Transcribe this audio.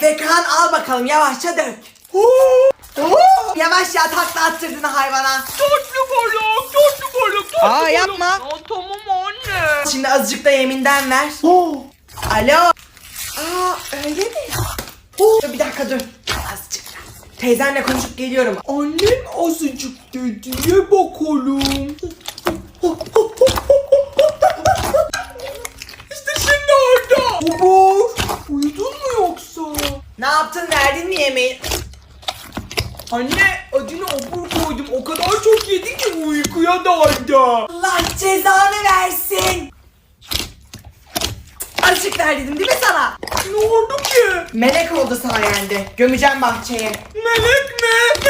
Efekan al bakalım, yavaşça dök. Yavaş ya, takla attırdın hayvana. Tatlı balık. Aa, yapma. Ya, tamam anne. Şimdi azıcık da yeminden ver. Alo. Öyle mi? Dur bir dakika dur. Azıcık da. Teyzenle konuşup geliyorum. Annem azıcık dedi, ye bakalım. İşte şimdi orada. Baba, uyudun mu yoksa? Ne yaptın, verdin mi yemeği? Anne, adını obur koydum. O kadar çok yedi ki uykuya daldı. Allah cezanı versin. Azıcık ver dedim değil mi sana? Ne oldu ki? Melek oldu sayende. Gömeceğim bahçeye. Melek mi?